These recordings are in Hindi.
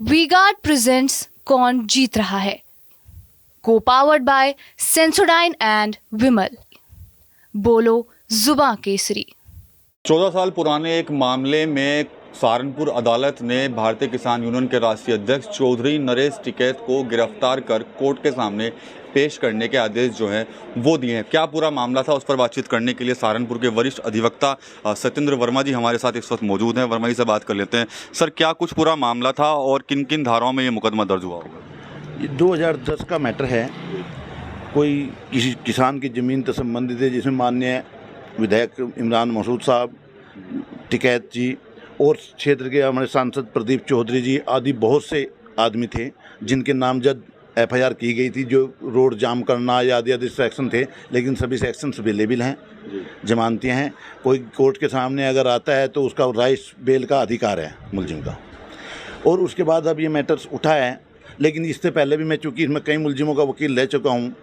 वी-गार्ड प्रेजेंट्स कौन जीत रहा है, को पावर्ड बाय सेंसोडाइन एंड विमल। बोलो जुबां केसरी। 14 साल पुराने एक मामले में सहारनपुर अदालत ने भारतीय किसान यूनियन के राष्ट्रीय अध्यक्ष चौधरी नरेश टिकैत को गिरफ्तार कर कोर्ट के सामने पेश करने के आदेश जो हैं वो दिए हैं। क्या पूरा मामला था, उस पर बातचीत करने के लिए सहारनपुर के वरिष्ठ अधिवक्ता सत्येंद्र वर्मा जी हमारे साथ इस वक्त मौजूद हैं। वर्मा जी से बात कर लेते हैं। सर, क्या कुछ पूरा मामला था और किन किन धाराओं में ये मुकदमा दर्ज हुआ होगा? ये 2010 का मैटर है। कोई किसी किसान की ज़मीन से संबंधित है, जिसमें माननीय विधायक इमरान मसूद साहब, टिकैत जी और क्षेत्र के हमारे सांसद प्रदीप चौधरी जी आदि बहुत से आदमी थे जिनके नामजद एफआईआर की गई थी, जो रोड जाम करना या आदि सेक्शन थे, लेकिन सभी सेक्शंस अवेलेबल हैं, जमानतियाँ हैं। कोई कोर्ट के सामने अगर आता है तो उसका राइस बेल का अधिकार है मुलजिम का। और उसके बाद अब ये मैटर्स उठा है, लेकिन इससे पहले भी मैं, चूँकि इसमें कई मुलजिमों का वकील रह चुका हूँ,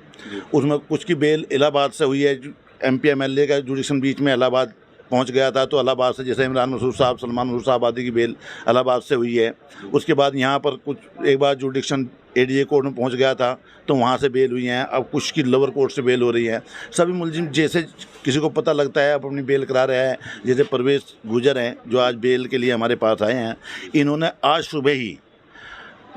उसमें कुछ की बेल इलाहाबाद से हुई है। एमपी एमएलए का जुडिक्शन बीच में इलाहाबाद पहुंच गया था, तो इलाहाबाद से जैसे इमरान मसूद साहब, सलमान मसूद साहब आदि की बेल इलाहाबाद से हुई है। उसके बाद यहाँ पर कुछ एक बार जुडिक्शन एडीजे कोर्ट में पहुंच गया था, तो वहाँ से बेल हुई हैं। अब कुछ की लोअर कोर्ट से बेल हो रही है। सभी मुलजिम जैसे किसी को पता लगता है अब अपनी बेल करा रहा है। जैसे परवेश गुजर हैं जो आज बेल के लिए हमारे पास आए हैं, इन्होंने आज सुबह ही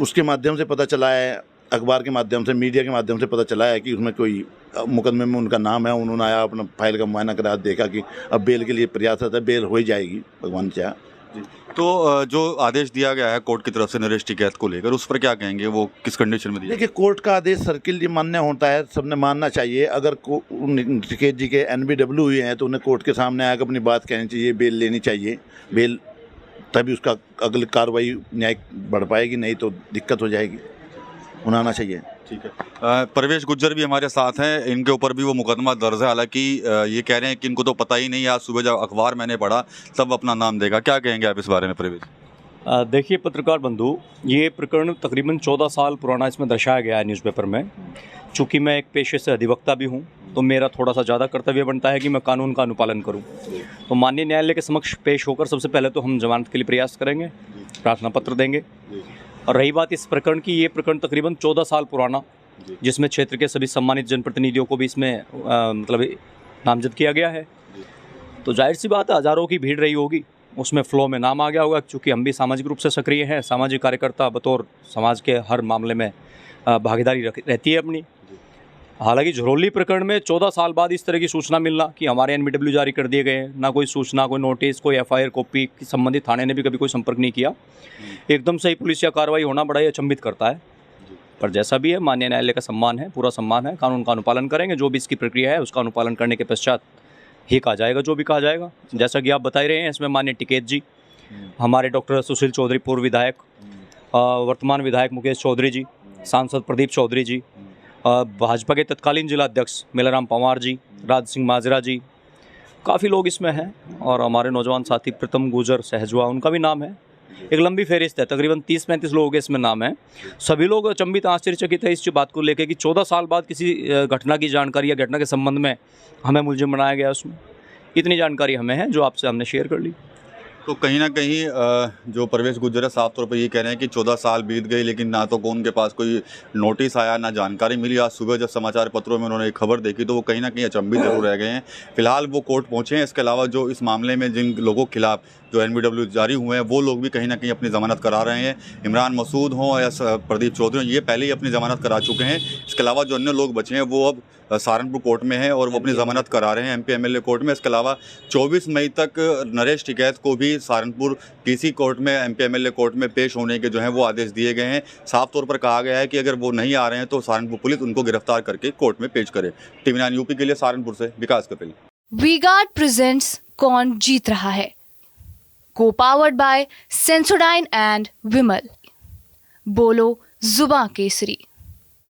उसके माध्यम से पता चला है, अखबार के माध्यम से, मीडिया के माध्यम से पता चला है कि उसमें कोई मुकदमे में उनका नाम है। उन्होंने आया, अपना फाइल का मुआयना करा, देखा कि अब बेल के लिए प्रयासरत है, बेल हो ही जाएगी भगवान चाहे। तो जो आदेश दिया गया है कोर्ट की तरफ से नरेश टिकैत को लेकर, उस पर क्या कहेंगे? वो किस कंडीशन में दिया? देखिए, कोर्ट का आदेश सर्किल ये मान्य होता है, सबने मानना चाहिए। अगर टिकैत जी के NBW हुए हैं तो उन्हें कोर्ट के सामने आकर अपनी बात कहनी चाहिए, बेल लेनी चाहिए। बेल तभी उसका अगली कार्रवाई न्यायिक बढ़ पाएगी, नहीं तो दिक्कत हो जाएगी। उन्हें आना चाहिए। ठीक है। परवेश गुज्जर भी हमारे साथ हैं, इनके ऊपर भी वो मुकदमा दर्ज है। हालांकि ये कह रहे हैं कि इनको तो पता ही नहीं, आज सुबह जब अखबार मैंने पढ़ा तब अपना नाम देखा। क्या कहेंगे आप इस बारे में परवेश? देखिए पत्रकार बंधु, ये प्रकरण तकरीबन 14 साल पुराना इसमें दर्शाया गया है न्यूज़पेपर में। चूँकि मैं एक पेशे से अधिवक्ता भी हूँ, तो मेरा थोड़ा सा ज़्यादा कर्तव्य बनता है कि मैं कानून का अनुपालन करूँ। तो माननीय न्यायालय के समक्ष पेश होकर सबसे पहले तो हम जमानत के लिए प्रयास करेंगे, प्रार्थना पत्र देंगे। और रही बात इस प्रकरण की, ये प्रकरण तकरीबन 14 साल पुराना, जिसमें क्षेत्र के सभी सम्मानित जनप्रतिनिधियों को भी इसमें मतलब नामजद किया गया है। तो जाहिर सी बात है, हज़ारों की भीड़ रही होगी, उसमें फ्लो में नाम आ गया होगा। चूँकि हम भी सामाजिक रूप से सक्रिय हैं, सामाजिक कार्यकर्ता बतौर समाज के हर मामले में भागीदारी रहती है अपनी। हालांकि झरोली प्रकरण में 14 साल बाद इस तरह की सूचना मिलना कि हमारे NBW जारी कर दिए गए हैं, ना कोई सूचना, कोई नोटिस, कोई FIR कॉपी, संबंधित थाने ने भी कभी कोई संपर्क नहीं किया, एकदम से ही पुलिस या कार्रवाई होना बड़ा ही अचंभित करता है। पर जैसा भी है, माननीय न्यायालय का सम्मान है, पूरा सम्मान है, कानून का अनुपालन करेंगे। जो भी इसकी प्रक्रिया है उसका अनुपालन करने के पश्चात ही कहा जाएगा जो भी कहा जाएगा। जैसा कि आप बता रहे हैं, इसमें माननीय टिकैत जी, हमारे डॉक्टर सुशील चौधरी पूर्व विधायक, वर्तमान विधायक मुकेश चौधरी जी, सांसद प्रदीप चौधरी जी, भाजपा के तत्कालीन जिला अध्यक्ष मेलाराम पंवार जी, राज सिंह माजरा जी, काफ़ी लोग इसमें हैं। और हमारे नौजवान साथी प्रीतम गुजर सहजवा, उनका भी नाम है। एक लंबी फहरिस्त है, तकरीबन 30-35 लोगों के इसमें नाम है। सभी लोग अचंभित, आश्चर्यचकित है इस बात को लेकर कि 14 साल बाद किसी घटना की जानकारी या घटना के संबंध में हमें मुलजिम बनाया गया। उसमें इतनी जानकारी हमें है जो आपसे हमने शेयर कर ली। तो कहीं ना कहीं जो परवेश गुज्जर है, साफ तौर पर ये कह रहे हैं कि 14 साल बीत गए, लेकिन ना तो उनके पास कोई नोटिस आया, ना जानकारी मिली। आज सुबह जब समाचार पत्रों में उन्होंने एक खबर देखी तो वो कहीं ना कहीं अचंभित जरूर रह गए हैं। फिलहाल वो कोर्ट पहुंचे हैं। इसके अलावा जो इस मामले में जिन लोगों के खिलाफ जो NBW जारी हुए हैं, वो लोग भी कहीं ना कहीं अपनी जमानत करा रहे हैं। इमरान मसूद हों या प्रदीप चौधरी हों, ये पहले ही अपनी जमानत करा चुके हैं। इसके अलावा जो अन्य लोग बचे हैं वो अब सहारनपुर कोर्ट में हैं और वो अपनी जमानत करा रहे हैं MP MLA कोर्ट में। इसके अलावा 24 मई तक नरेश टिकैत को भी सहारनपुर TC कोर्ट में, MP MLA कोर्ट में पेश होने के जो हैं वो आदेश दिए गए हैं। साफ तौर पर कहा गया है कि अगर वो नहीं आ रहे हैं तो सहारनपुर पुलिस उनको गिरफ्तार करके कोर्ट में पेश करे। TV9 UP के लिए सहारनपुर से विकास कपिल। वी-गार्ड प्रेजेंट्स कौन जीत रहा है, को पावर्ड बाय सेंसोडाइन एंड विमल। बोलो जुबां केसरी।